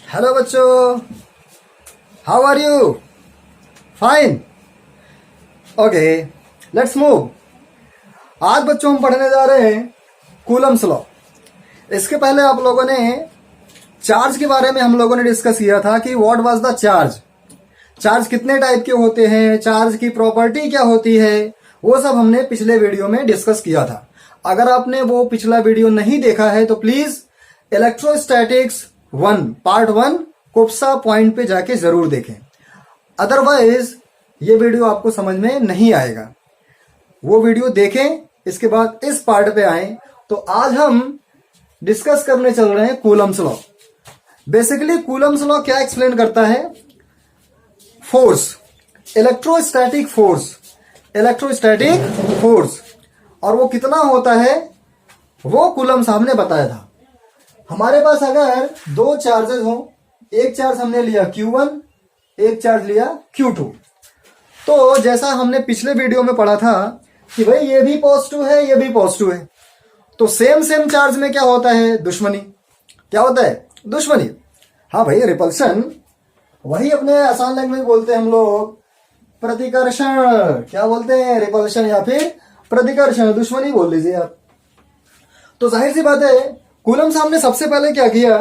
Hello बच्चों, how are you? Fine. Okay, let's move. आज बच्चों हम पढ़ने जा रहे हैं कूलम्स लॉ। इसके पहले आप लोगों ने चार्ज के बारे में हम लोगों ने डिस्कस किया था कि what was the charge, charge कितने टाइप के होते हैं, चार्ज की प्रॉपर्टी क्या होती है, वो सब हमने पिछले वीडियो में डिस्कस किया था। अगर आपने वो पिछला वीडियो नहीं देखा है तो प्लीज इलेक्ट्रोस्टैटिक्स 1 पार्ट 1 कुप्सा पॉइंट पे जाके जरूर देखें, अदरवाइज ये वीडियो आपको समझ में नहीं आएगा। वो वीडियो देखें, इसके बाद इस पार्ट पे आए। तो आज हम डिस्कस करने चल रहे हैं Coulomb's law. Basically Coulomb's law क्या एक्सप्लेन करता है? Force, electrostatic force, electrostatic force, और वो कितना होता है वो कूलम साहब ने बताया था। हमारे पास अगर दो चार्जेस हो, एक चार्ज हमने लिया Q1, एक चार्ज लिया Q2, तो जैसा हमने पिछले वीडियो में पढ़ा था कि भाई ये भी पॉजिटिव है, ये भी पॉजिटिव है, तो सेम सेम चार्ज में क्या होता है? दुश्मनी। क्या होता है? दुश्मनी। हाँ भाई, रिपल्शन, वही अपने आसान लैंग्वेज बोलते हैं हम लोग प्रतिकर्षण। क्या बोलते हैं? रिपल्शन या फिर प्रतिकर्षण, दुश्मनी बोल लीजिए आप। तो जाहिर सी बात है, कूलम साहब ने सबसे पहले क्या किया,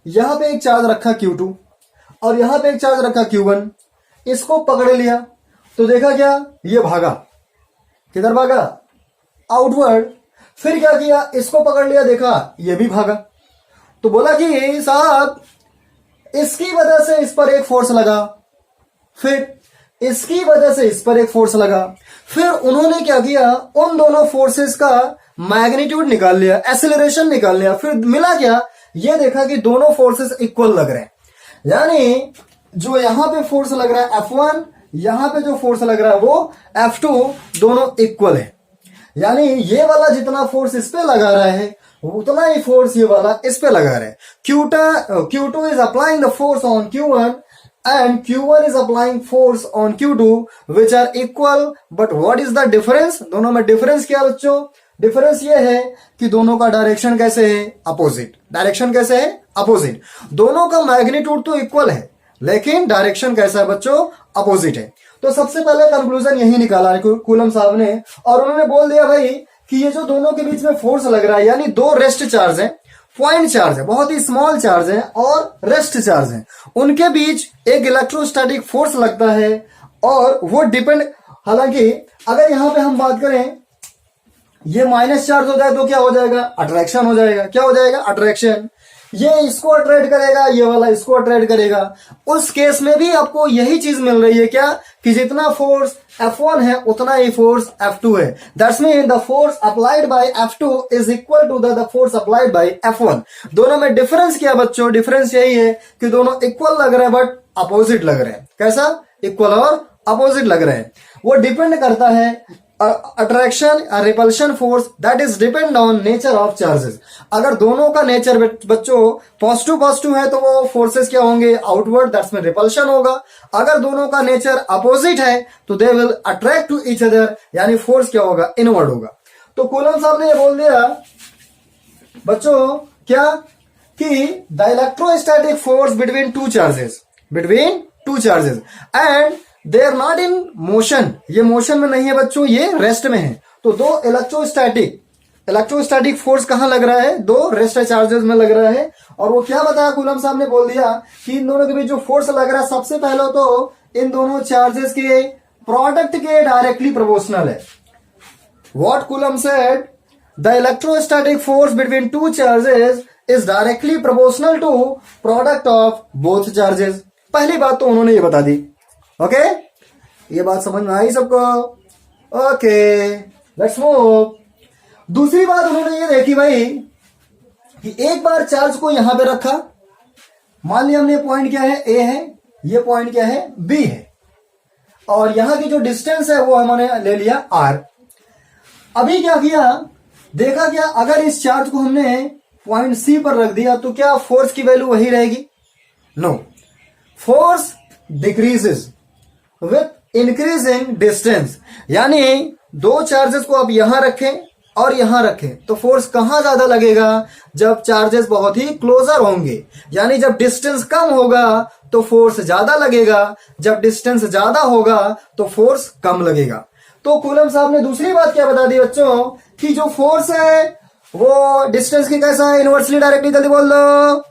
यहां पे एक चार्ज रखा Q2 और यहां पे एक चार्ज रखा Q1, इसको पकड़ लिया तो देखा क्या, ये भागा। किधर भागा? आउटवर्ड। फिर क्या किया, इसको पकड़ लिया, देखा ये भी भागा। तो बोला कि साहब इसकी वजह से इस पर एक फोर्स लगा, फिर इसकी वजह से इस पर एक फोर्स लगा। फिर उन्होंने क्या किया, उन दोनों फोर्सेस का मैग्नीट्यूड निकाल लिया, एक्सेलरेशन निकाल लिया। फिर मिला क्या, ये देखा कि दोनों फोर्सेस इक्वल लग रहे हैं। यानी जो यहां पे फोर्स लग रहा है F1, यहां पे जो फोर्स लग रहा है वो F2, दोनों इक्वल है। यानी ये वाला जितना फोर्स इस पे लगा रहा है उतना ही फोर्स ये वाला इस पे लगा रहा है। Q2 is applying the force on Q1 and Q1 is applying force on Q2 which are equal, but what is the difference? दोनों में डिफरेंस क्या बच्चों? डिफरेंस ये है कि दोनों का डायरेक्शन कैसे है? अपोजिट। डायरेक्शन कैसे है? अपोजिट। दोनों का मैग्नीट्यूड तो इक्वल है लेकिन डायरेक्शन कैसा है बच्चों? अपोजिट है। तो सबसे पहले कंक्लूजन यही निकाला है कूलम साहब ने, और उन्होंने बोल दिया भाई कि ये जो दोनों के बीच में फोर्स लग रहा है, यानी दो रेस्ट चार्ज है, पॉइंट चार्ज है, बहुत ही स्मॉल चार्ज है और रेस्ट चार्ज है, उनके बीच एक इलेक्ट्रोस्टैटिक फोर्स लगता है और वो डिपेंड। हालांकि अगर यहां पे हम बात करें, ये माइनस चार्ज हो जाए तो क्या हो जाएगा? अट्रैक्शन हो जाएगा। क्या हो जाएगा? अट्रैक्शन। ये इसको अट्रैक्ट करेगा, ये वाला इसको अट्रैक्ट करेगा। उस केस में भी आपको यही चीज मिल रही है क्या, कि जितना फोर्स F1 है उतना ही फोर्स F2 है। That's mean the force applied by F2 is equal to the force applied by F1। दोनों में डिफरेंस क्या बच्चों? डिफरेंस यही है कि दोनों इक्वल लग रहे हैं बट अपोजिट लग रहे हैं। कैसा? इक्वल और अपोजिट लग रहे हैं। वो डिपेंड करता है attraction repulsion force, that is depend on nature of charges. अगर दोनों का नेचर बच्चों पॉजिटिव पॉजिटिव है तो वो फोर्सेस क्या होंगे? आउटवर्ड, दैट्स में रिपल्शन होगा। अगर दोनों का नेचर अपोजिट है तो they will attract to each other, यानी फोर्स क्या होगा? इनवर्ड होगा। तो कूलम साहब ने ये बोल दिया बच्चों क्या, कि the electrostatic force between two charges and they are not in motion. ये मोशन में नहीं है बच्चों, ये रेस्ट में है। तो दो इलेक्ट्रोस्टैटिक फोर्स कहां लग रहा है? दो रेस्ट चार्जेस में लग रहा है। और वो क्या बताया कूलम साहब ने? बोल दिया कि इन दोनों के बीच जो फोर्स लग रहा है सबसे पहले तो इन दोनों चार्जेस के प्रोडक्ट के डायरेक्टली प्रोपोर्शनल है। What Coulomb said, the electrostatic force between two charges is directly proportional to product of both charges. पहली बात तो उन्होंने ये बता दी। ओके, ये बात समझ में आई सबको? Okay, let's move. दूसरी बात उन्होंने ये देखी भाई कि एक बार चार्ज को यहां पे रखा, मान लिया हमने पॉइंट क्या है? A है, ये पॉइंट क्या है? B है, और यहां की जो डिस्टेंस है वो हमने ले लिया R। अभी क्या किया, देखा क्या, अगर इस चार्ज को हमने पॉइंट C पर रख दिया तो क्या फोर्स की वैल्यू वही रहेगी? No, force decreases with increasing distance. यानी दो चार्जेस को आप यहां रखें और यहां रखें तो फोर्स कहां ज्यादा लगेगा? जब चार्जेस बहुत ही क्लोजर होंगे, यानी जब डिस्टेंस कम होगा तो फोर्स ज्यादा लगेगा, जब डिस्टेंस ज्यादा होगा तो फोर्स कम लगेगा। तो कूलम साहब ने दूसरी बात क्या बता दी बच्चों कि जो फोर्स है वो डिस्टेंस की कैसा है? Inversely directly. जल्दी बोल दो,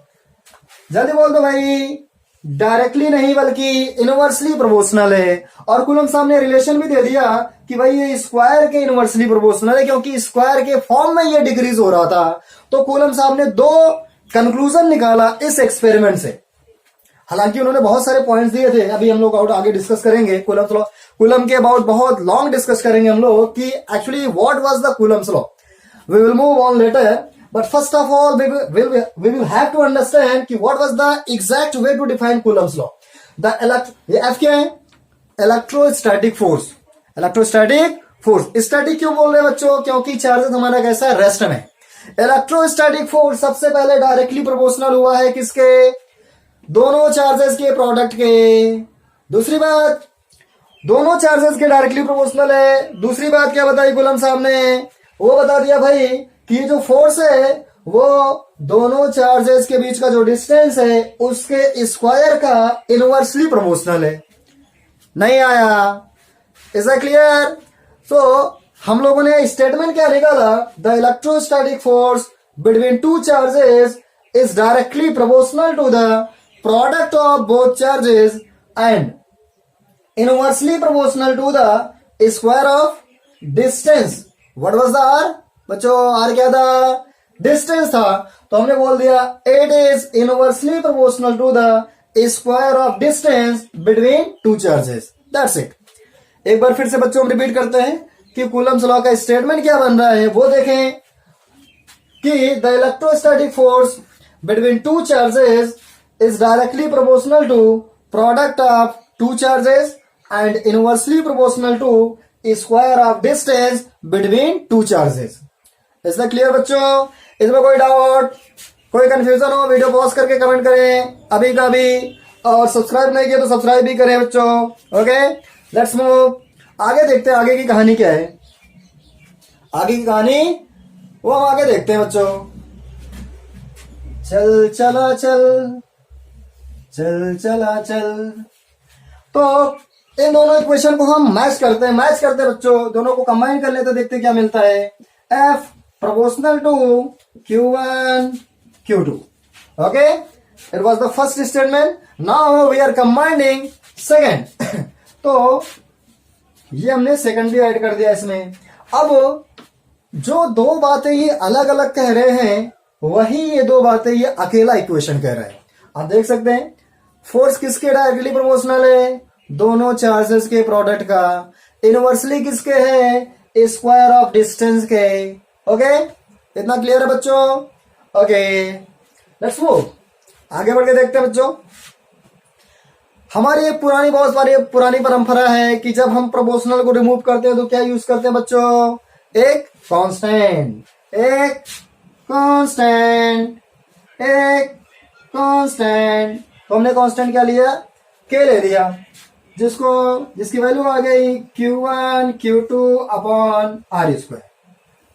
जल्दी बोल दो भाई। डायरेक्टली नहीं बल्कि इनवर्सली प्रोपोर्शनल है। और कूलम साहब ने रिलेशन भी दे दिया कि भाई ये स्क्वायर के इनवर्सली प्रोपोर्शनल है, क्योंकि स्क्वायर के फॉर्म में ये डिक्रीज हो रहा था। तो कूलम साहब ने दो कंक्लूजन निकाला इस एक्सपेरिमेंट से। हालांकि उन्होंने बहुत सारे पॉइंट्स दिए थे, अभी हम लोग आगे डिस्कस करेंगे कूलम के अबाउट बहुत लॉन्ग डिस्कस करेंगे हम लोग कि actually what was the Coulomb's law. We will move on later, but first of all we will have to understand कि what was the exact way to define Coulomb's law। ये F क्या है? Electrostatic force. Electrostatic force static क्यों बोल रहे हैं बच्चों? क्योंकि चार्जेस हमारा कैसा है? रेस्ट में। इलेक्ट्रोस्टैटिक फोर्स सबसे पहले डायरेक्टली प्रोपोर्शनल हुआ है किसके? दोनों चार्जेस के प्रोडक्ट के। दूसरी बात, दोनों चार्जेस के डायरेक्टली प्रोपोर्शनल है। दूसरी बात क्या बताई कूलम साहब ने? वो बता दिया भाई कि ये जो फोर्स है वो दोनों चार्जेस के बीच का जो डिस्टेंस है उसके स्क्वायर का इनवर्सली प्रोपोर्शनल है। नहीं आया? Is that clear? सो हम लोगों ने स्टेटमेंट क्या निकाला? The electrostatic force between two charges is directly proportional to the product of both charges and inversely proportional to the square of distance. What was the R? बच्चों R क्या था? Distance था। तो हमने बोल दिया it is inversely proportional to the square of distance between two charges. That's it. एक बार फिर से बच्चों हम रिपीट करते हैं कि कूलम्स लॉ का स्टेटमेंट क्या बन रहा है वो देखें कि the electrostatic force between two charges is directly proportional to product of two charges and inversely proportional to square of distance between two charges. इसमें क्लियर बच्चों? इसमें कोई डाउट, कोई कंफ्यूजन हो वीडियो पॉज करके कमेंट करें अभी का अभी, और सब्सक्राइब नहीं किया तो सब्सक्राइब भी करें बच्चों। Okay, let's move. आगे देखते हैं आगे की कहानी क्या है। आगे की कहानी वो हम आगे देखते हैं बच्चों। चल चला चल, चल चला चल। तो इन दोनों इक्वेशन को हम मैच करते हैं बच्चों। दोनों को कंबाइन कर लेते, देखते क्या मिलता है। F proportional to Q1 Q2। okay, it was the first statement। now we are combining second। तो ये हमने सेकंड भी ऐड कर दिया इसमें। अब जो दो बातें ये अलग अलग कह रहे हैं वही ये दो बातें ये अकेला इक्वेशन कह रहा है। आप देख सकते हैं फोर्स किसके डायरेक्टली प्रोपोर्शनल है? दोनों चार्जेस के प्रोडक्ट का। इनवर्सली किसके है? स्क्वायर ऑफ डिस्टेंस के। ओके, इतना क्लियर है बच्चों? Okay, let's move. आगे बढ़ के देखते हैं बच्चों। हमारी एक बहुत सारी पुरानी परंपरा है कि जब हम प्रोपोर्शनल को रिमूव करते हैं तो क्या यूज करते हैं बच्चों? एक कांस्टेंट, एक कांस्टेंट, एक कांस्टेंट। तो हमने कांस्टेंट क्या लिया? के ले लिया, जिसकी वैल्यू आ गई Q1 Q2 upon R square.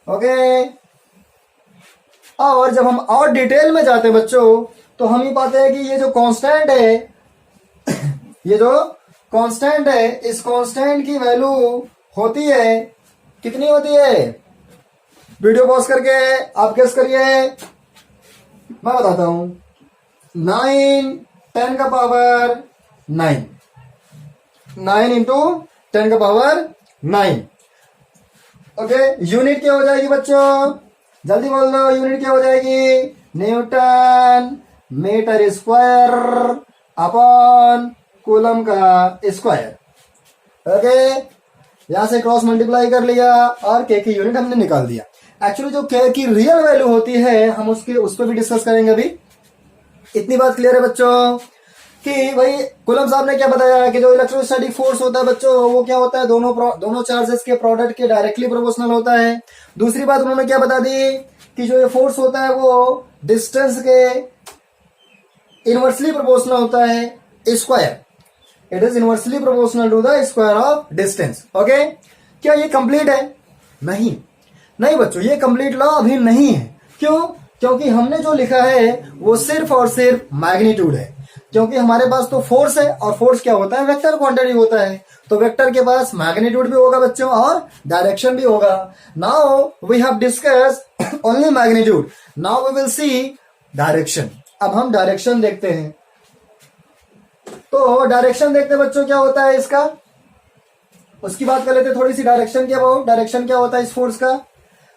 Okay, और जब हम और डिटेल में जाते हैं बच्चों तो हम ही पाते हैं कि ये जो कांस्टेंट है ये जो कांस्टेंट है इस कांस्टेंट की वैल्यू होती है, कितनी होती है? वीडियो पॉज करके आप गेस करिए, मैं बताता हूं। 9 10 का पावर 9, 9 इंटू 10 का पावर 9। ओके, यूनिट क्या हो जाएगी बच्चों? जल्दी बोल दो, यूनिट क्या हो जाएगी? Newton metre square upon coulomb का स्क्वायर। ओके, यहां से क्रॉस मल्टीप्लाई कर लिया और के की यूनिट हमने निकाल दिया। एक्चुअली जो के की रियल वैल्यू होती है हम उस पर भी डिस्कस करेंगे अभी। इतनी बात क्लियर है बच्चों कि भाई कूलम साहब ने क्या बताया कि जो इलेक्ट्रोस्टैटिक फोर्स होता है बच्चों वो क्या होता है? दोनों चार्जेस के प्रोडक्ट के डायरेक्टली प्रोपोर्शनल होता है। दूसरी बात उन्होंने क्या बता दी कि जो ये फोर्स होता है वो डिस्टेंस के इनवर्सली प्रोपोर्शनल होता है, square. It is inversely proportional to the square of distance. Okay, क्या ये कंप्लीट है? नहीं, नहीं बच्चों, ये कंप्लीट लॉ अभी नहीं है। क्यों? क्योंकि हमने जो लिखा है वो सिर्फ और सिर्फ मैग्नीट्यूड है। क्योंकि हमारे पास तो फोर्स है, और फोर्स क्या होता है? वेक्टर क्वांटिटी होता है। तो वेक्टर के पास मैग्नीट्यूड भी होगा बच्चों और डायरेक्शन भी होगा। Now we have discuss only magnitude, now we will see direction. अब हम डायरेक्शन देखते हैं। तो डायरेक्शन देखते बच्चों क्या होता है इसका, उसकी बात कर लेते थोड़ी सी। डायरेक्शन क्या अबाउट, डायरेक्शन क्या होता है इस फोर्स का?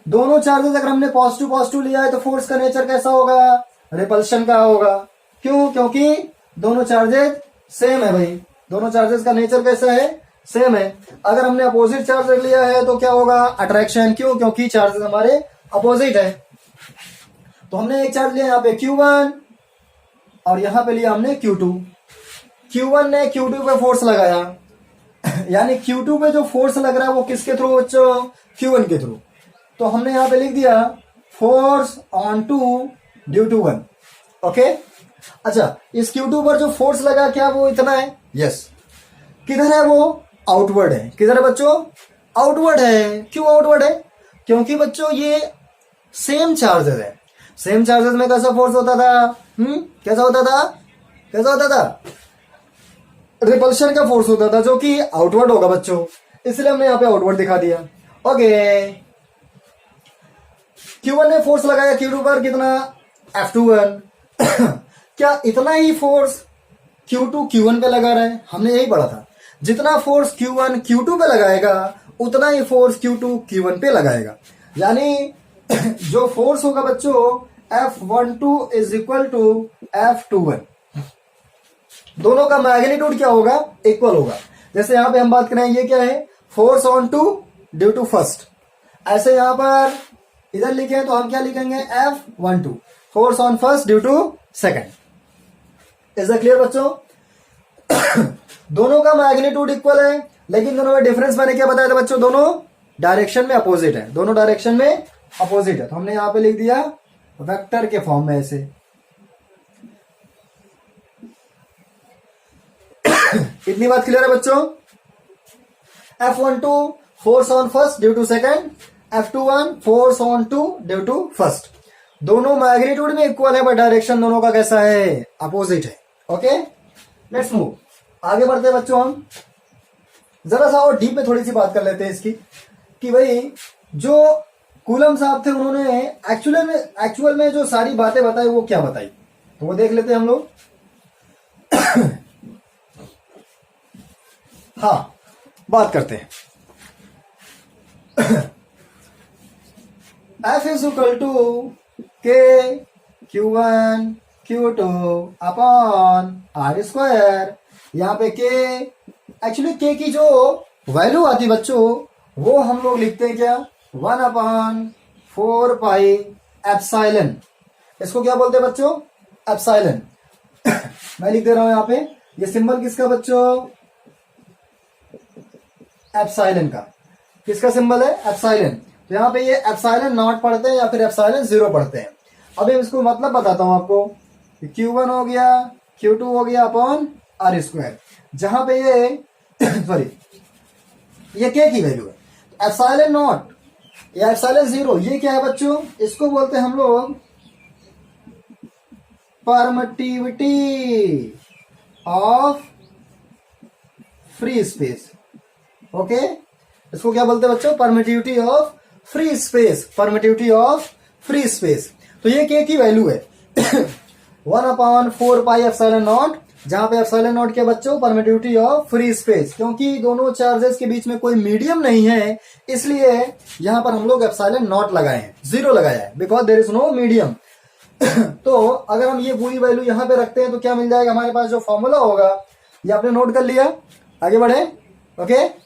दोनों चार्जेस अगर हमने पॉजिटिव पॉजिटिव लिया है तो फोर्स का नेचर कैसा होगा? रिपल्शन का होगा। क्यों? क्योंकि दोनों चार्जेस सेम है भाई, दोनों चार्जेस का नेचर कैसा है? सेम है। अगर हमने अपोजिट चार्ज लिया है तो क्या होगा? अट्रैक्शन। क्यों? क्योंकि चार्जेस हमारे अपोजिट है। तो हमने एक चार्ज लिया यहाँ पे Q1 और यहां पे लिया हमने Q2। Q1 ने Q2 पे फोर्स लगाया, यानी Q2 पे जो फोर्स लग रहा है वो किसके थ्रू बच्चों? Q1 के थ्रू। तो हमने यहां पे लिख दिया force on two due to 1। Okay, अच्छा, इस Q2 पर जो फोर्स लगा क्या वो इतना है? यस। किधर है वो? आउटवर्ड है। किधर है बच्चों? आउटवर्ड है। क्यों आउटवर्ड है? क्योंकि बच्चों ये सेम चार्जेस है। सेम चार्जेस में कैसा फोर्स होता था? कैसा होता था? कैसा होता था? रिपल्शन का फोर्स होता था, जो कि आउटवर्ड होगा बच्चों, इसलिए हमने यहाँ पे आउटवर्ड दिखा दिया। ओके, Q1 ने फोर्स लगाया Q2 पर, कितना? F21। क्या इतना ही फोर्स Q2 Q1 पे लगा रहा है? हमने यही पढ़ा था, जितना फोर्स Q1 Q2 पे लगाएगा उतना ही फोर्स Q2 Q1 पे लगाएगा। यानी जो फोर्स होगा बच्चों F12 is equal to F21, दोनों का मैग्नीट्यूड क्या होगा? इक्वल होगा। जैसे यहां पे हम बात करें, ये क्या है? Force on two due to first. ऐसे यहां पर इधर लिखे तो हम क्या लिखेंगे? F12 force on first due to second. Is that clear बच्चों? दोनों का मैग्नीट्यूड इक्वल है, लेकिन दोनों में डिफरेंस मैंने क्या बताया था बच्चों? दोनों डायरेक्शन में अपोजिट है। दोनों डायरेक्शन में अपोजिट है, तो हमने यहां पे लिख दिया वेक्टर के फॉर्म में ऐसे। इतनी बात क्लियर है बच्चों? F12 force on first due to second, F21 force on two due to first. दोनों मैग्नीट्यूड में इक्वल है, बट डायरेक्शन दोनों का कैसा है? अपोजिट है। ओके, लेट्स मूव, आगे बढ़ते हैं बच्चों। हम जरा सा और डीप में थोड़ी सी बात कर लेते हैं इसकी, कि भाई जो कूलम साहब थे उन्होंने एक्चुअल में जो सारी बातें बताई वो क्या बताई, तो वो देख लेते हैं हम लोग। हाँ, बात करते हैं। F is equal to K Q1 Q2 upon R square. यहाँ पे K, एक्चुअली K की जो वैल्यू आती बच्चों वो हम लोग लिखते हैं क्या? 1 अपॉन 4 पाई एप्साइलन। इसको क्या बोलते हैं बच्चों? एप्साइलन। मैं लिख दे रहा हूं यहाँ पे, ये सिंबल किसका बच्चों? एप्साइलन का। किसका सिंबल है? एप्साइलन। तो यहाँ पे ये एप्साइलन नॉट पढ़ते हैं या फिर एप्साइलन 0 पढ़ते हैं। अभी इसको मतलब बताता हूं आपको। Q1 हो गया, Q2 हो गया अपॉन R स्क्वायर, जहां पे ये सॉरी ये K की वैल्यू है। एप्साइलन नॉट या एप्साइलन 0 ये क्या है बच्चों? इसको बोलते हैं हम लोग permittivity of free space. Okay, इसको क्या बोलते हैं बच्चों? Permittivity of free space. Permittivity of free space. तो ये K की वैल्यू है 1 अपॉन 4 पाई एप्सिलॉन नॉट, जहां पे एप्सिलॉन नॉट के बच्चों परमिटिविटी ऑफ फ्री स्पेस। क्योंकि दोनों चार्जेस के बीच में कोई मीडियम नहीं है, इसलिए यहां पर हम लोग एप्सिलॉन नॉट लगाए हैं, 0 लगाया है, because there is no medium. तो अगर हम ये पूरी वैल्यू यहां पे रखते हैं तो क्या मिल जाएगा हमारे पास? जो फॉर्मूला होगा ये आपने नोट कर लिया, आगे बढ़े। ओके,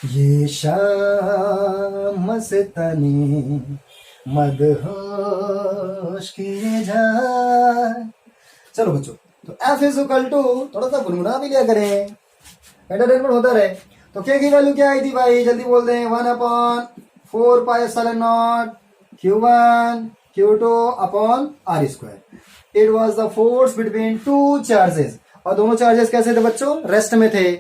ये शाम मस्तानी मदहोश किए जाए। चलो बच्चों, तो F इज इक्वल टू, थोड़ा सा गुनगुना भी लिया करें, एंटरटेनमेंट होता रहे। तो K की वैल्यू क्या आई थी भाई? जल्दी बोल दें। 1 upon 4 pi epsilon naught Q1 Q2 upon R square. It was the force between two charges. और दोनों चार्जेस कैसे थे बच्चों? रेस्ट में थे।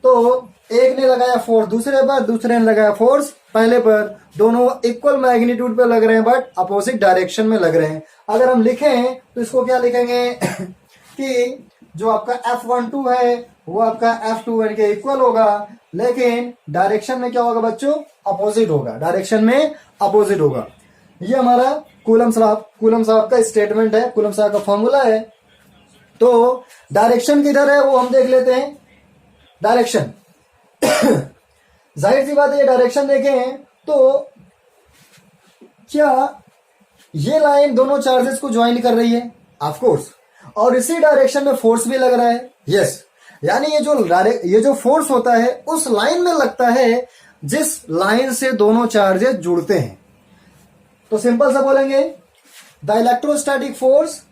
तो एक ने लगाया फोर्स दूसरे पर, दूसरे ने लगाया फोर्स पहले पर, दोनों इक्वल मैग्नीट्यूड पे लग रहे हैं बट अपोजिट डायरेक्शन में लग रहे हैं। अगर हम लिखें तो इसको क्या लिखेंगे कि जो आपका F12 है वो आपका F21 के इक्वल होगा, लेकिन डायरेक्शन में क्या होगा बच्चों, अपोजिट होगा, डायरेक्शन में अपोजिट होगा। ये हमारा कूलम साहब का स्टेटमेंट है, कूलम साहब का फॉर्मूला है। तो डायरेक्शन किधर है वो हम देख लेते हैं। डायरेक्शन जाहिर सी बात है, ये डायरेक्शन देखें तो क्या ये लाइन दोनों चार्जेस को ज्वाइन कर रही है, ऑफ कोर्स, और इसी डायरेक्शन में फोर्स भी लग रहा है, यस। यानी ये जो फोर्स होता है उस लाइन में लगता है जिस लाइन से दोनों चार्जेस जुड़ते हैं। तो सिंपल सा बोलेंगे, the electrostatic force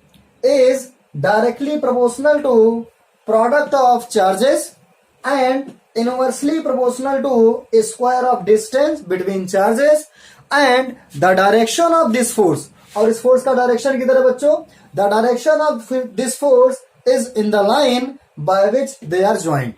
is directly proportional to product of charges and inversely proportional to square of distance between charges and the direction of this force. और इस फोर्स का डायरेक्शन किधर है बच्चों, the direction of this force is in the line by which they are joint.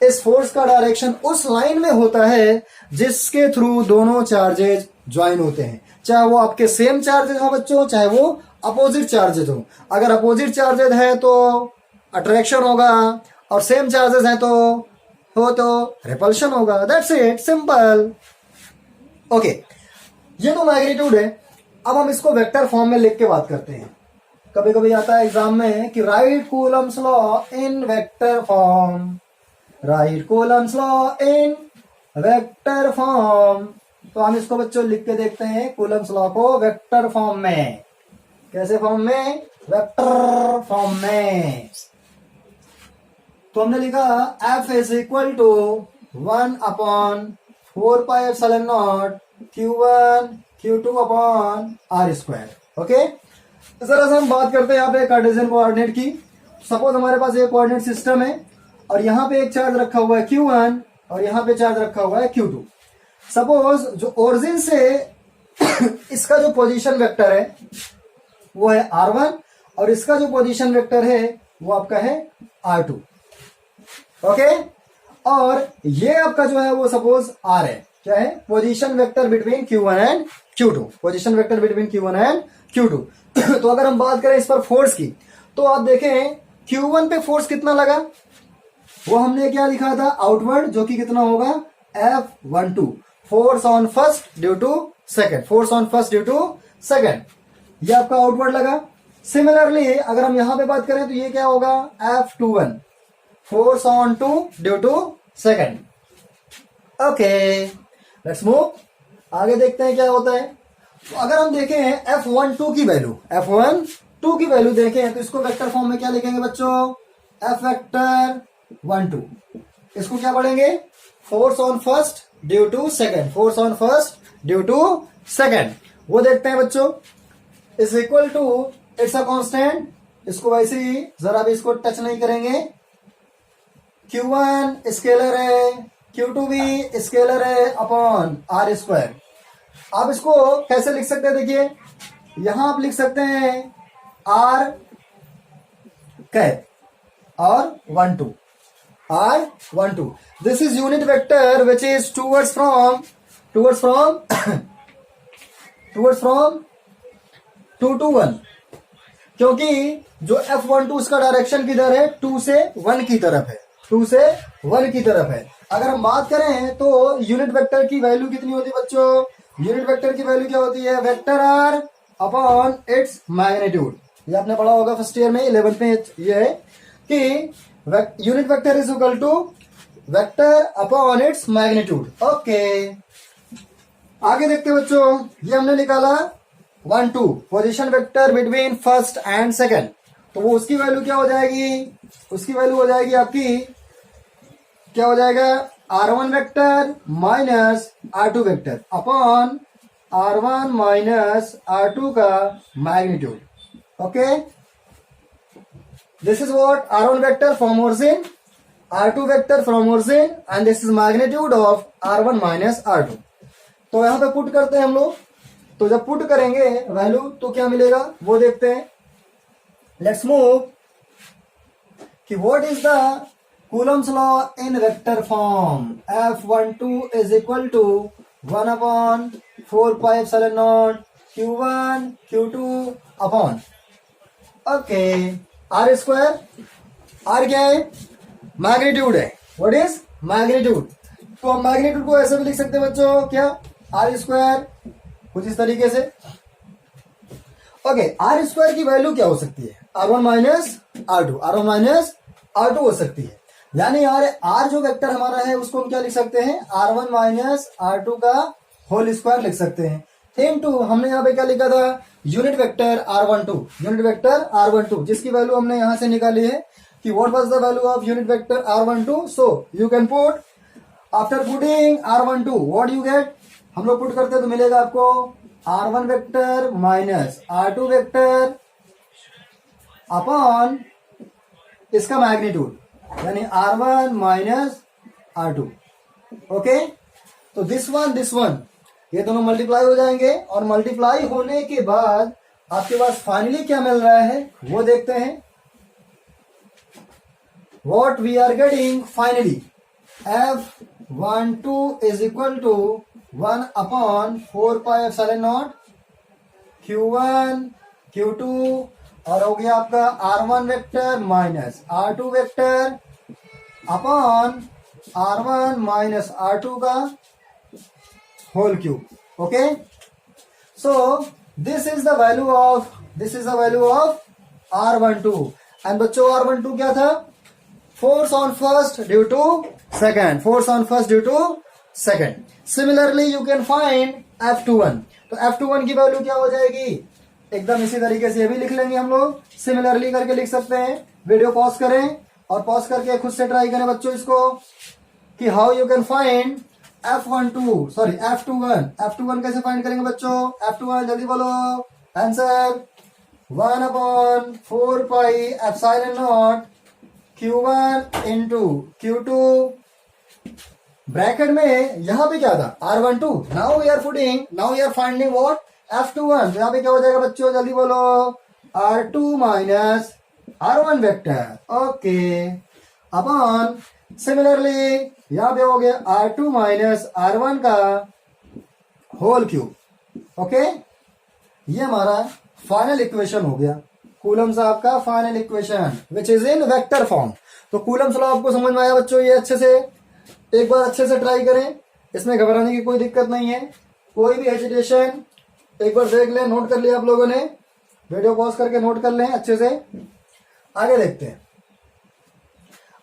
इस force का direction उस line में होता है जिसके थ्रू दोनों चार्जेस ज्वाइन होते हैं, चाहे वो आपके सेम चार्जेस हो बच्चों, चाहे वो अपोजिट चार्जेस हो। अगर अपोजिट चार्जेस है तो अट्रैक्शन होगा, और सेम चार्जेस है तो रिपल्शन होगा। That's it, simple. ओके, ये तो मैग्नीट्यूड है। अब हम इसको वेक्टर फॉर्म में लिख के बात करते हैं। कभी कभी आता है एग्जाम में कि right Coulomb's law in vector form, right Coulomb's law in vector form. तो हम इसको बच्चों लिख के देखते हैं कूलम्स लॉ को वेक्टर फॉर्म में। कैसे फॉर्म में, वेक्टर फॉर्म में। तो हमने लिखा F is equal to 1/4πε0 Q1 Q2 upon R square. Okay, जरा सा हम बात करते हैं यहाँ पे कार्टेशियन कोऑर्डिनेट की। सपोज हमारे पास एक कोऑर्डिनेट सिस्टम है और यहाँ पे एक चार्ज रखा हुआ है Q1 और यहाँ पे चार्ज रखा हुआ है Q2। सपोज जो ओरिजिन से इसका जो पोजीशन वेक्टर है वो है R1 और इसका जो पोजीशन वेक्टर है वो आपका है R2। ओके, और ये आपका जो है वो सपोज R है, क्या है, position vector between Q1 and Q2, position vector between Q1 and Q2। तो अगर हम बात करें इस पर फोर्स की, तो आप देखें Q1 पे फोर्स कितना लगा, वो हमने क्या लिखा था, आउटवर्ड, जो कि कितना होगा F12, force on first due to second, force on first due to second, ये आपका आउटवर्ड लगा। सिमिलरली अगर हम यहां पे बात करें तो ये क्या होगा, F21, force on two due to second. Okay, let's move, आगे देखते हैं क्या होता है। तो अगर हम देखें F12 की वैल्यू, F12 की वैल्यू देखें तो इसको वेक्टर फॉर्म में क्या लिखेंगे बच्चों, F वेक्टर 12, इसको क्या पढ़ेंगे, force on first due to second, force on first due to second. वो देखते हैं बच्चों, is equal to, it's a constant, इसको वैसे ही जरा भी इसको टच नहीं करेंगे। Q1 स्केलर है, Q2 भी स्केलर है अपॉन R स्क्वायर। आप इसको कैसे लिख सकते हैं, देखिए यहां आप लिख सकते हैं R कैप और 12, R12, this is unit vector which is towards from 2 to 1, क्योंकि जो F12 उसका डायरेक्शन किधर है, 2 से 1 की तरफ है, 2 से 1 की तरफ है। अगर हम बात करें तो यूनिट वेक्टर की वैल्यू कितनी होती है बच्चों, यूनिट वेक्टर की वैल्यू क्या होती है, vector R upon its magnitude. ये आपने पढ़ा होगा फर्स्ट ईयर में, 11th में ये है कि unit vector is equal to vector upon its magnitude. Okay, आगे देखते हैं बच्चों, ये हमने निकाला 1 2, position vector between first and second. तो वो उसकी वैल्यू क्या हो जाएगी, उसकी वैल्यू हो जाएगी आपकी, क्या हो जाएगा, R1 vector minus R2 vector upon R1 minus R2 का magnitude. Okay, this is what R1 vector from origin, R2 vector from origin, and this is magnitude of R1 minus R2। तो यहां पे पुट करते हैं हम लोग। तो जब पुट करेंगे वैल्यू तो क्या मिलेगा वो देखते हैं। लेट्स मूव कि what is the Coulomb's law in vector form. F12 is equal to 1 upon 4 pi epsilon naught Q1 Q2 upon. Okay. R square. R क्या है? मैग्नीट्यूड है. What is magnitude? तो हम मैग्नीट्यूड को ऐसे भी लिख सकते हैं बच्चों, क्या? आर स्क्वायर, कुछ इस तरीके से. ओके, आर स्क्वायर की वैल्यू क्या हो सकती है? R1 minus R2. R1 minus R2 हो सकती है. यानी यार आर जो वेक्टर हमारा है उसको हम क्या लिख सकते हैं? R1 माइनस R2 का होल स्क्वायर लिख सकते हैं. इनटू हमने यहाँ पे क्या लिखा था? Unit vector R12. Unit vector R12 जिसकी वैल्यू हमने यहां से निकाली है कि what was the value of unit vector R12. So you can put, after putting R12 what you get, हम लोग पुट करते हैं तो मिलेगा आपको R1 vector minus R2 vector upon इसका मैग्नीट्यूड, यानी R1 माइनस R2. ओके, तो दिस वन ये दोनों मल्टीप्लाई हो जाएंगे और मल्टीप्लाई होने के बाद आपके पास फाइनली क्या मिल रहा है वो देखते हैं. What we are getting finally, F12 is equal to 1 upon 4 pi epsilon naught Q1 Q2 और हो गया आपका R1 vector minus R2 vector upon R1 minus R2 का whole cube. Okay, so this is the value of R12. And बच्चों R12 क्या था? Force on first due to second. Force on first due to second. Similarly you can find F21. तो F21 की value क्या हो जाएगी? एकदम इसी तरीके से ये भी लिख लेंगे हम लोग. सिमिलरली करके लिख सकते हैं. वीडियो पॉज करें और पॉज करके खुद से ट्राई करें बच्चों इसको कि how you can find F21 कैसे फाइंड करेंगे बच्चों? F21 जल्दी बोलो answer. 1 upon 4 pi epsilon naught Q1 into Q2 bracket में यहां पे क्या था? R12. Now we are finding what? F21. तो यहां पे क्या हो जाएगा बच्चों? जल्दी बोलो R2 minus R1 vector. Okay, upon similarly यहां पे हो गया R2 माइनस R1 का होल क्यूब. ओके, ये हमारा फाइनल इक्वेशन हो गया. कूलम साहब का final equation which is in vector form. तो कूलम लॉ आपको समझ में आया बच्चों? ये अच्छे से एक बार अच्छे से ट्राई करें, इसमें घबराने की कोई दिक्कत नहीं है. कोई भी हेजिटेशन एक बार देख लें, नोट कर लिया आप लोगों ने, वीडियो पॉज करके नोट कर लें अच्छे से. आगे देखते हैं.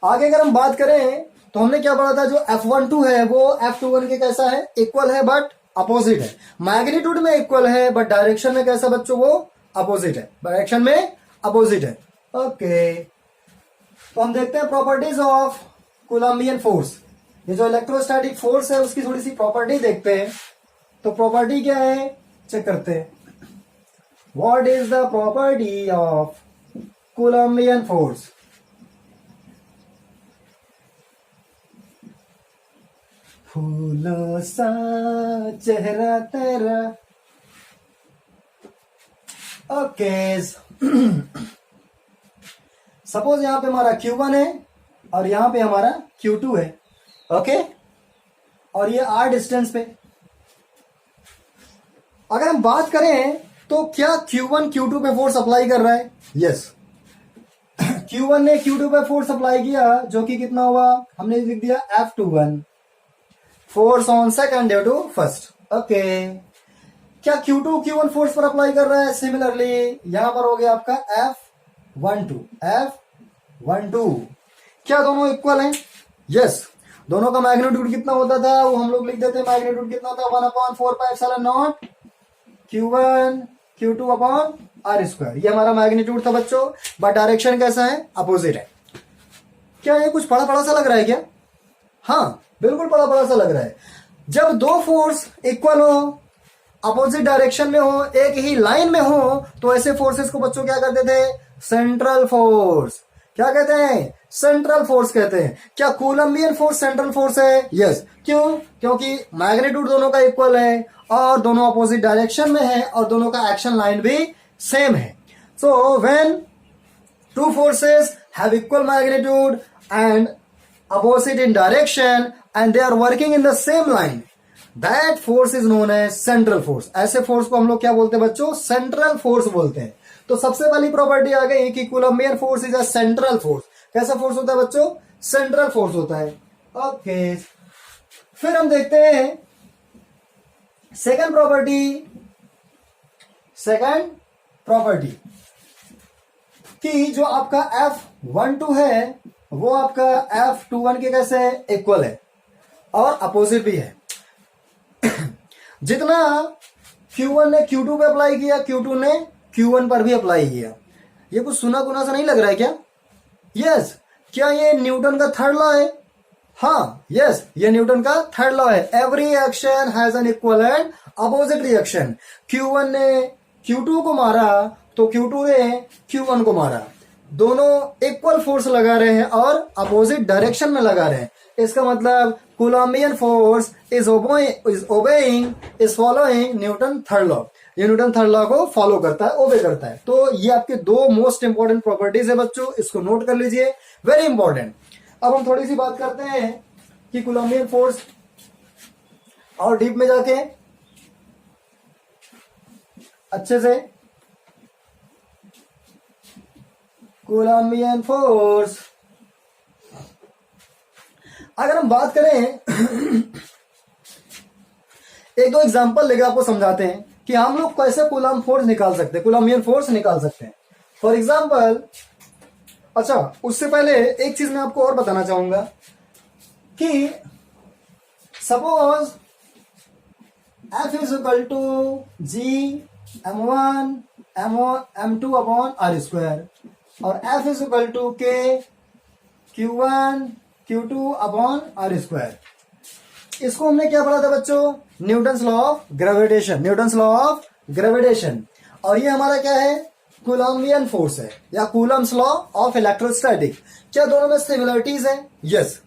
आगे अगर हम बात करें तो हमने क्या पढ़ा था? जो F12 है वो F21 के कैसा है? इक्वल है बट अपोजिट है. मैग्नीट्यूड में इक्वल है बट डायरेक्शन में कैसा बच्चों? वो अपोजिट है. डायरेक्शन में अपोजिट है. ओके, तो हम देखते हैं प्रॉपर्टीज ऑफ कूलम्बियन फोर्स. ये जो इलेक्ट्रोस्टैटिक फोर्स है उसकी थोड़ी सी प्रॉपर्टी देखते हैं. तो प्रॉपर्टी क्या है चेक करते हैं. What is the property of Coulombian force? फूलों सा चेहरा तेरा. ओके, सपोज यहां पे हमारा Q1 है और यहां पे हमारा Q2 है. ओके, और ये R डिस्टेंस पे. अगर हम बात करें तो क्या Q1 Q2 पे फोर्स अप्लाई कर रहा है? यस, Q1 ने Q2 पे फोर्स अप्लाई किया जो कि कितना हुआ? हमने लिख दिया F21. Force on second due to first. Okay, क्या Q2 Q1 फोर्स पर अप्लाई कर रहा है? सिमिलरली यहां पर हो गया आपका F12. क्या दोनों इक्वल हैं? यस, दोनों का मैग्नीट्यूड कितना होता था वो हम लोग लिख देते हैं. मैग्नीट्यूड कितना था? 1 upon 4 pi epsilon naught Q1 Q2 upon R square. ये हमारा मैग्नीट्यूड था बच्चों, बट डायरेक्शन कैसा है? अपोजिट है. क्या ये कुछ बड़ा सा लग रहा है क्या? हाँ, बिल्कुल बड़ा सा लग रहा है. जब दो फोर्स इक्वल हो, अपोजिट डायरेक्शन में हो, एक ही लाइन में हो, तो ऐसे फोर्सेस को बच्चों क्या कहते थे? Central force. क्या कहते हैं? सेंट्रल फोर्स कहते हैं. क्या कूलम्बियन फोर्स सेंट्रल फोर्स है? यस. क्यों? क्योंकि मैग्नीट्यूड दोनों का इक्वल है और दोनों अपोजिट डायरेक्शन में है और दोनों का एक्शन लाइन भी सेम है. So when two forces have equal magnitude and opposite in direction and they are working in the same line, that force is known as central force. ऐसे force को हम लोग क्या बोलते हैं बच्चों? सेंट्रल फोर्स बोलते हैं. तो सबसे पहली प्रॉपर्टी आ गई कि Coulombian force is a central force. कैसा फोर्स होता है बच्चों? सेंट्रल फोर्स होता है. ओके, फिर हम देखते हैं सेकंड प्रॉपर्टी कि जो आपका F12 है वो आपका F21 के कैसे इक्वल है और अपोजिट भी है. जितना Q1 ने Q2 पे अप्लाई किया, Q2 ने Q1 पर भी अप्लाई किया. ये कुछ सुना सा नहीं लग रहा है क्या? यस. क्या ये न्यूटन का थर्ड लॉ है? हाँ, यस, ये न्यूटन का थर्ड लॉ है. Every action has an equal and opposite reaction. Q1 ने Q2 को मारा तो Q2 ने Q1 को मारा. दोनों इक्वल फोर्स लगा रहे हैं और अपोजिट डायरेक्शन में लगा रहे हैं. इसका मतलब Coulombian force is following Newton third law. ये न्यूटन थर्ड लॉ को फॉलो करता है, ओबे करता है. तो ये आपके दो मोस्ट इंपॉर्टेंट प्रॉपर्टीज है बच्चों, इसको नोट कर लीजिए, वेरी इंपॉर्टेंट. अब हम थोड़ी सी बात करते हैं कि कूलम्बियन फोर्स और डीप में जाके अच्छे से. कूलम्बियन फोर्स अगर हम बात करें एक दो एग्जांपल लेके आपको समझाते हैं कि हम लोग कैसे कूलम फोर्स निकाल सकते हैं, कूलम्बियन फोर्स निकाल सकते हैं. फॉर एग्जांपल, अच्छा उससे पहले एक चीज मैं आपको और बताना चाहूंगा कि suppose F is equal to G(m1 m2 upon r square) और F is equal to K Q1 Q2 upon r square. इसको हमने क्या पढ़ा था बच्चों? Newton's law of gravitation. और ये हमारा क्या है? कूलम्बियन फोर्स है या कूलम्स लॉ ऑफ इलेक्ट्रोस्टैटिक. क्या दोनों में सिमिलरिटीज है? Yes,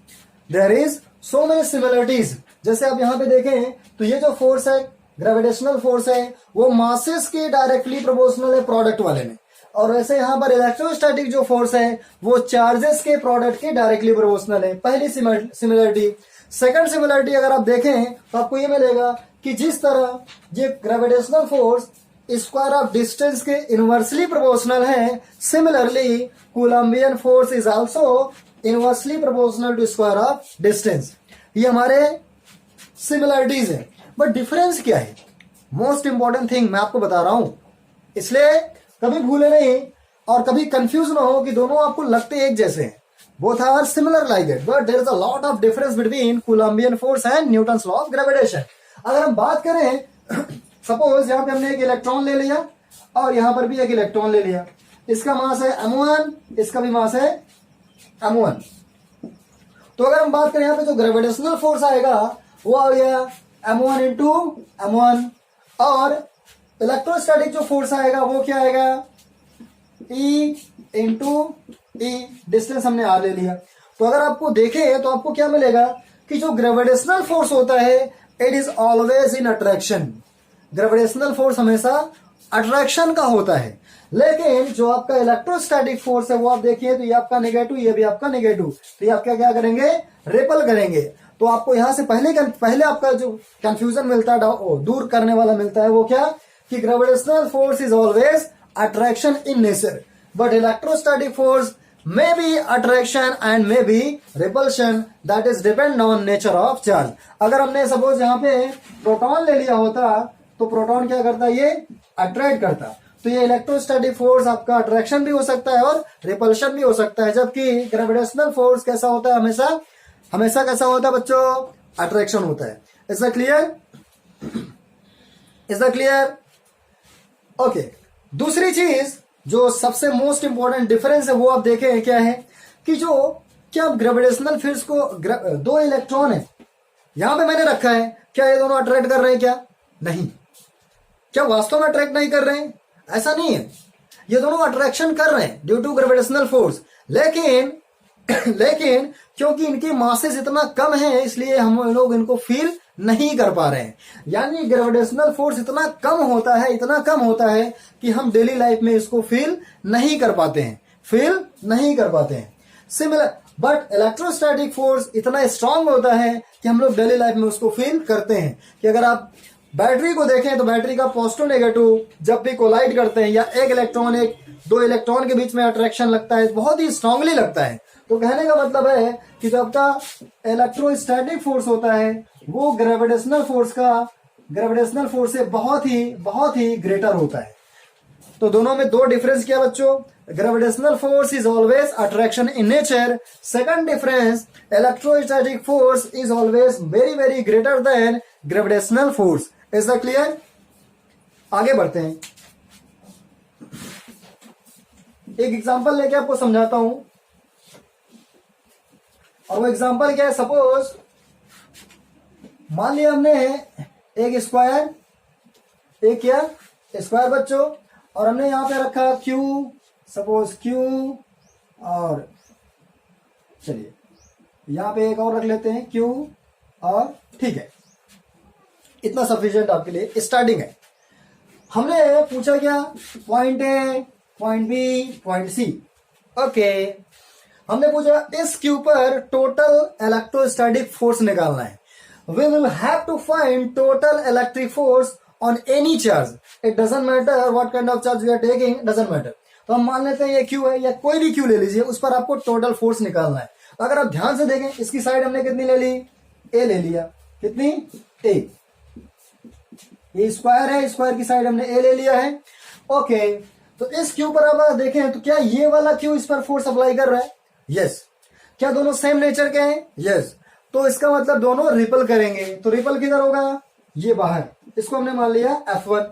there is so many similarities. जैसे आप यहां पे देखें तो ये जो फोर्स है, ग्रेविटेशनल फोर्स है, वो मासेस के डायरेक्टली प्रोपोर्शनल है प्रोडक्ट वाले में. और वैसे यहां पर इलेक्ट्रोस्टैटिक जो फोर्स है वो चार्जेस के प्रोडक्ट के डायरेक्टली प्रोपोर्शनल है. पहली सिमिलरिटी. सेकंड सिमिलरिटी अगर आप देखें तो आपको ये मिलेगा कि जिस तरह ये gravitational force square of distance के इनवर्सली प्रोपोर्शनल है, similarly Coulombian force is also inversely proportional to square of distance. ये हमारे सिमिलरिटीज है. बट डिफरेंस क्या है? मोस्ट इंपॉर्टेंट थिंग मैं आपको बता रहा हूं, इसलिए कभी भूले नहीं और कभी कंफ्यूज ना हो कि दोनों आपको लगते एक जैसे हैं. Both are similar like that, but there is a lot of difference between Coulombian force and Newton's law of gravitation. अगर हम बात करें, सपोज यहाँ पे हमने एक इलेक्ट्रॉन ले लिया और यहाँ पर भी एक इलेक्ट्रॉन ले लिया. इसका मास है m1, इसका भी मास है m1. तो अगर हम बात करें यहाँ पे जो ग्रेविटेशनल फोर्स आएगा वो आ गया m1 इंटू m1 और इलेक्ट्रोस्टैटिक जो फोर्स आएगा वो क्या आएगा? E इंटू ई. डिस्टेंस हमने आर ले लिया. तो अगर आपको देखें तो आपको क्या मिलेगा कि जो ग्रेविटेशनल फोर्स होता है it is always in attraction. Gravitational force हमेशा अट्रैक्शन का होता है. लेकिन जो आपका इलेक्ट्रोस्टैटिक फोर्स है वो आप देखिए तो ये आपका नेगेटिव, ये भी आपका नेगेटिव. तो ये आप क्या करेंगे? रिपल करेंगे. तो आपको यहां से पहले आपका जो कंफ्यूजन मिलता है, दूर करने वाला मिलता है, वो क्या कि gravitational force is always attraction in nature, but electrostatic force may be attraction and may be repulsion, that is depend on nature of charge. अगर हमने सपोज यहाँ पे प्रोटॉन ले लिया होता तो प्रोटॉन क्या करता? ये अट्रैक्ट करता. तो ये इलेक्ट्रोस्टैटिक फोर्स आपका अट्रैक्शन भी हो सकता है और रिपल्शन भी हो सकता है. जबकि ग्रेविटेशनल फोर्स कैसा होता है? हमेशा कैसा होता है बच्चों? अट्रैक्शन होता है. Is that clear? ओके. दूसरी चीज जो सबसे मोस्ट इंपॉर्टेंट डिफरेंस है वो आप देखें क्या है कि जो क्या ग्रेविटेशनल फोर्स को दो इलेक्ट्रॉन है यहां पे मैंने रखा है, क्या ये दोनों अट्रैक्ट कर रहे हैं? क्या नहीं. क्या वास्तव में अट्रैक्ट नहीं कर रहे हैं? ऐसा नहीं है. ये दोनों अट्रैक्शन कर रहे हैं ड्यू टू ग्रेविटेशनल फोर्स. लेकिन क्योंकि इनकी मासेस इतना कम है इसलिए हम लोग इनको फील नहीं कर पा रहे हैं. यानी ग्रेविटेशनल फोर्स इतना कम होता है कि हम डेली लाइफ में इसको फील नहीं कर पाते हैं. सिमिलर बट इलेक्ट्रोस्टैटिक फोर्स इतना स्ट्रांग होता है कि हम लोग डेली लाइफ में उसको फील करते हैं। कि अगर आप बैटरी को देखें तो बैटरी का पॉजिटिव नेगेटिव जब भी कोलाइड करते हैं या एक इलेक्ट्रॉन एक दो इलेक्ट्रॉन के बीच में अट्रैक्शन लगता है, बहुत ही स्ट्रांगली लगता है। तो कहने का मतलब है कि जो आपका इलेक्ट्रोस्टैटिक फोर्स होता है वो ग्रेविटेशनल फोर्स से बहुत ही ग्रेटर होता है। तो दोनों में दो डिफरेंस क्या बच्चों? Gravitational force is always attraction in nature. Second difference, electrostatic force is always very very greater than gravitational force. Is that clear? आगे बढ़ते हैं, एक एग्जांपल लेके आपको समझाता हूं। और वो एग्जांपल क्या है? सपोज मान लिया हमने एक स्क्वायर, एक क्या स्क्वायर बच्चों, और हमने यहां पे रखा Q, सपोज Q, और चलिए यहां पे एक और रख लेते हैं Q, और ठीक है, इतना सफिशिएंट आपके लिए स्टार्टिंग है। हमने पूछा क्या? Point A, point B, point C. Okay, हमने पूछा इस Q पर टोटल इलेक्ट्रोस्टैटिक फोर्स निकालना है। We will have to find total electric force on any charge. It doesn't matter what kind of charge we are taking, doesn't matter. तो हम मान लेते हैं ये Q है, या कोई भी Q ले लीजिए, उस पर आपको टोटल फोर्स निकालना है। अगर आप ध्यान से देखें, इसकी साइड हमने कितनी ले ली? A ले लिया। कितनी? A। ये स्क्वायर है, स्क्वायर की साइड हमने A ले लिया है। ओके, तो इस Q पर आप देखें तो क्या ये वाला Q इस पर फोर्स अप्लाई कर रहा है? यस। क्या दोनों सेम नेचर के हैं? यस। तो इसका मतलब दोनों रिपल करेंगे। तो रिपल किधर होगा? ये बाहर। इसको हमने मान लिया F1।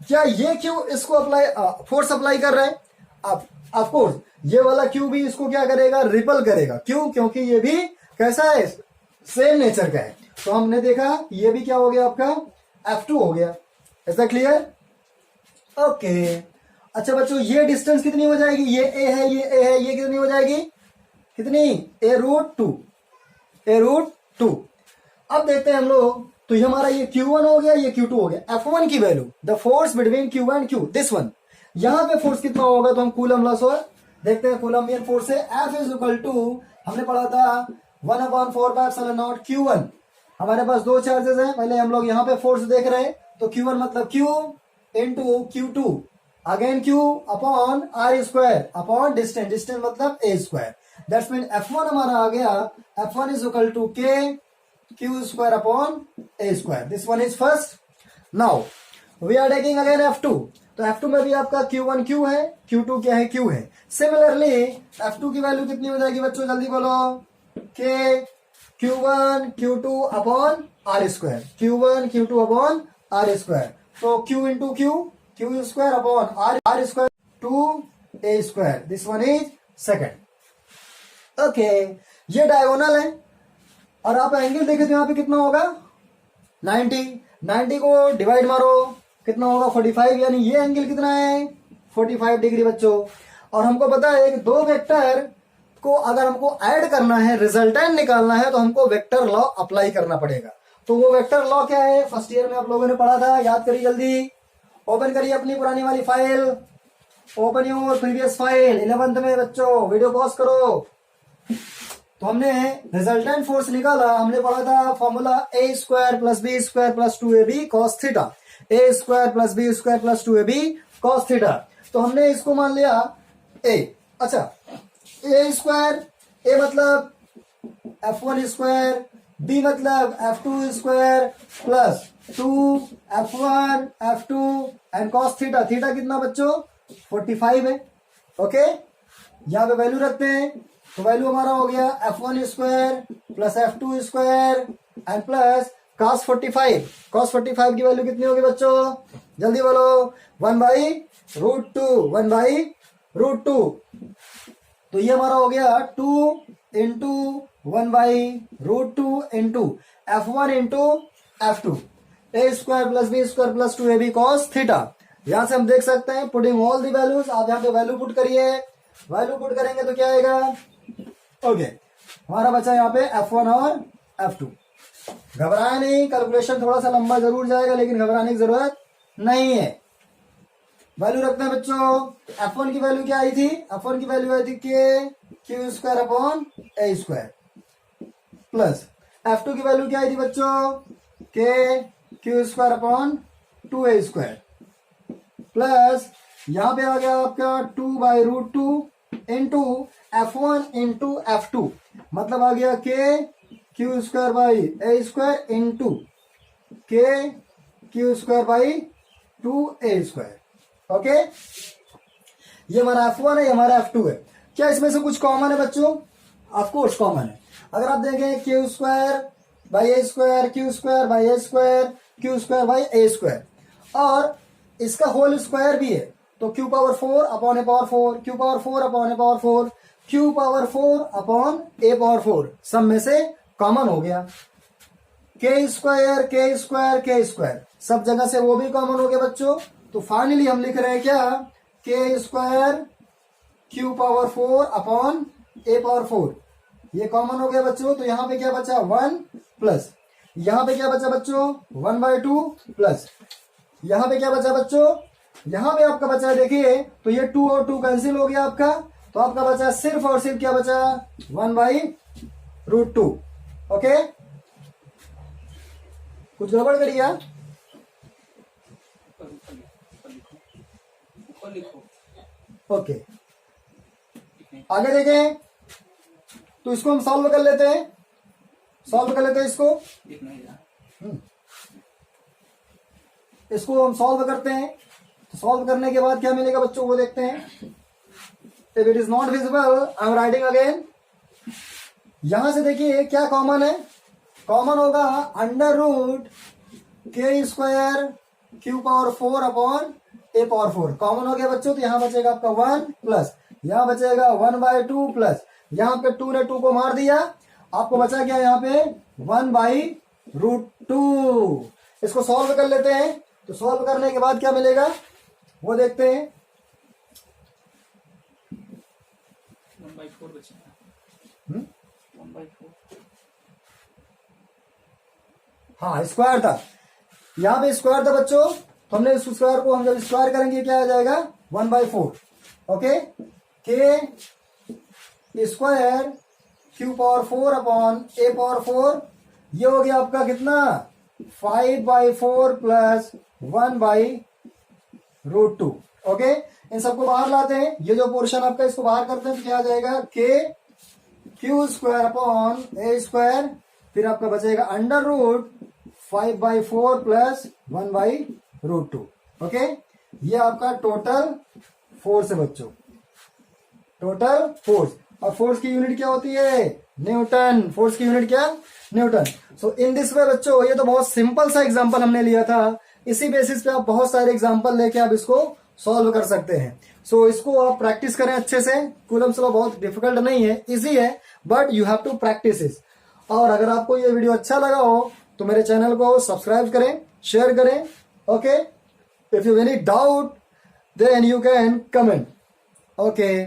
क्या ये Q इसको फोर्स अप्लाई कर रहा है? ऑफ कोर्स ये वाला Q भी इसको क्या करेगा? रिपल करेगा। क्यों? क्योंकि ये भी कैसा है? सेम नेचर का है। तो हमने देखा ये भी क्या हो गया आपका? F2 हो गया। ऐसा क्लियर? ओके, अच्छा बच्चों, ये डिस्टेंस कितनी हो जाएगी? ये A है, ये A है, ये कितनी हो जाएगी? कितनी? A√2। A√2। अब देखते हैं हम लोग, तो ये हमारा ये Q1 हो गया, ये Q2 हो गया। F1 की value, the force between Q and Q, this one. यहां पे फोर्स कितना होगा? तो हम कूलम लॉ से देखते हैं। कूलम्बियन फोर्स से F इज इक्वल टू, हमने पढ़ा था 1/4πε0 Q1। हमारे पास दो चार्जेस हैं, पहले हम लोग यहाँ पे फोर्स देख रहे हैं। तो Q1 मतलब Q into Q2 again Q upon R square upon distance, distance मतलब A square. That's mean F1 हमारा आ गया, F1 is equal to K Q square upon A square. This one is first. Now we are taking again F2। तो F2 में भी आपका Q1 Q है, Q2 क्या है? Q है। सिमिलरली F2 की वैल्यू कितनी हो जाएगी बच्चों? जल्दी बोलो। K Q1 Q2 upon R square, Q1 Q2 upon R square. तो Q into Q square upon R square to A square. This one is second. Okay, ये डायगोनल है, और आप एंगल देखें तो यहाँ पे कितना होगा? 90 को डिवाइड मारो, कितना होगा? 45। यानी ये एंगल कितना है? 45 डिग्री बच्चों। और हमको पता है कि दो वेक्टर को अगर हमको ऐड करना है, रिजल्टेंट निकालना है, तो हमको वेक्टर लॉ अप्लाई करना पड़ेगा। तो वो वेक्टर लॉ क्या है? फर्स्ट ईयर में आप लोगों ने पढ़ा था, याद करिए जल्दी। ओपन करिए अपनी पुरानी वाली file, open your previous file 11th में बच्चों, वीडियो पॉज करो। तो हमने रिजल्टेंट फोर्स निकाला, हमने पढ़ा था formula A square plus B square plus 2AB cos theta. A square plus B square plus 2AB cos theta. तो हमने इसको मान लिया A। अच्छा, A स्क्वायर, A मतलब F1 स्क्वायर, B मतलब F2 square plus 2F1 F2 and cos theta. Theta कितना बच्चों? 45 है। ओके, यहां पे वैल्यू रखते हैं। तो वैल्यू हमारा हो गया F1 square plus F2 square and plus cos 45। cos 45 की वैल्यू कितनी होगी बच्चों? जल्दी बोलो। 1/√2, 1/√2। तो ये हमारा हो गया 2 into 1/√2 into F1 into F2। A square plus B square plus 2AB cos theta. यहां से हम देख सकते हैं, पुटिंग ऑल दी वैल्यूज। आप यहाँ पे वैल्यू पुट करिए, वैल्यू पुट करेंगे तो क्या आएगा? ओके, हमारा बचा यहाँ पे F1 और F2। घबराए नहीं, कैलकुलेशन थोड़ा सा लंबा जरूर जाएगा, लेकिन घबराने की जरूरत नहीं है। वैल्यू रखते हैं बच्चों। F1 की वैल्यू क्या आई थी? F1 की वैल्यू आई थी K क्यू स्क्वायर अपॉन ए स्क्वायर प्लस F2 की वैल्यू क्या आई थी बच्चों, के q square upon 2a square plus यहां पे आ गया आपका 2/√2 इंटू F1 इंटू F2, मतलब आ गया k q square by a square into k q square by 2a square. Okay, ये हमारा F1 है, ये हमारा F2 है। क्या इसमें से कुछ कॉमन है बच्चों? ऑफकोर्स कॉमन है। अगर आप देखें Q square by a square, Q square by a square, Q square by a square, और इसका होल स्क्वायर भी है, तो क्यू पावर 4 अपॉन ए पावर 4, क्यू पावर 4 अपॉन ए पावर 4, क्यू पावर 4 अपॉन ए पावर 4, सब में से कॉमन हो गया। के स्क्वायर के स्क्वायर के स्क्वायर, सब जगह से वो भी कॉमन हो गया बच्चों। तो फाइनली हम लिख रहे हैं क्या, के स्क्वायर क्यू पावर 4 अपॉन ए पावर 4, ये कॉमन हो गया बच्चों। तो यहां पे क्या बचा 1 प्लस, यहां पे क्या बचा बच्चों 1/2 प्लस, यहां पे क्या बचा बच्चों, यहां पे आपका बचा देखिए, तो ये 2 और 2 कैंसिल हो गया आपका, तो आपका बचा सिर्फ और सिर्फ क्या बचा 1/√2। ओके, कुछ गड़बड़ करिए ओके। आगे देखें, तो इसको हम सॉल्व कर लेते हैं, इसको हम सॉल्व करते हैं। तो सॉल्व करने के बाद क्या मिलेगा बच्चों वो देखते हैं। If it is not visible I am writing again. यहां से देखिए क्या कॉमन है, कॉमन होगा अंडर रूट के स्क्वायर क्यू पावर 4 अपॉन ए पावर 4, कॉमन हो गया बच्चों। तो यहां बचेगा आपका 1 प्लस, यहां बचेगा 1/2 प्लस, यहां पे 2 ने 2 को मार दिया, आपको बचा क्या यहाँ पे 1/√2। इसको सॉल्व कर लेते हैं। तो सॉल्व करने के बाद क्या मिलेगा वो देखते हैं। 1/4 बचेगा, 1/4। हाँ स्क्वायर था, यहाँ पे स्क्वायर था बच्चों, तो हमने इस स्क्वायर को हम जब स्क्वायर करेंगे क्या आ जाएगा 1/4। ओके, के स्क्वायर क्यू पावर 4 अपॉन ए पावर 4, ये हो गया आपका कितना 5/4 प्लस 1/√2। ओके, इन सबको बाहर लाते हैं, ये जो पोर्शन आपका इसको बाहर करते हैं तो क्या आ जाएगा के क्यू स्क्वायर अपॉन ए स्क्वायर, फिर आपका बचेगा अंडर रूट 5/4 प्लस 1/√2। ओके, ये आपका टोटल फोर्स है बच्चों, टोटल फोर्स। और फोर्स की यूनिट क्या होती है न्यूटन, फोर्स की यूनिट क्या Newton. So in this way बच्चों, ये तो बहुत सिंपल सा एग्जांपल हमने लिया था, इसी बेसिस पे आप बहुत सारे एग्जांपल लेके आप इसको सॉल्व कर सकते हैं। सो इसको आप प्रैक्टिस करें अच्छे से। कूलम्स लॉ बहुत डिफिकल्ट नहीं है, इजी है, but you have to practice it. और अगर आपको ये वीडियो अच्छा लगा हो तो मेरे चैनल को सब्सक्राइब करें, शेयर करें। Okay, if you any doubt then you can comment. Okay,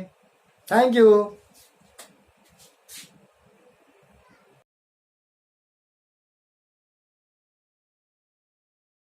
thank you.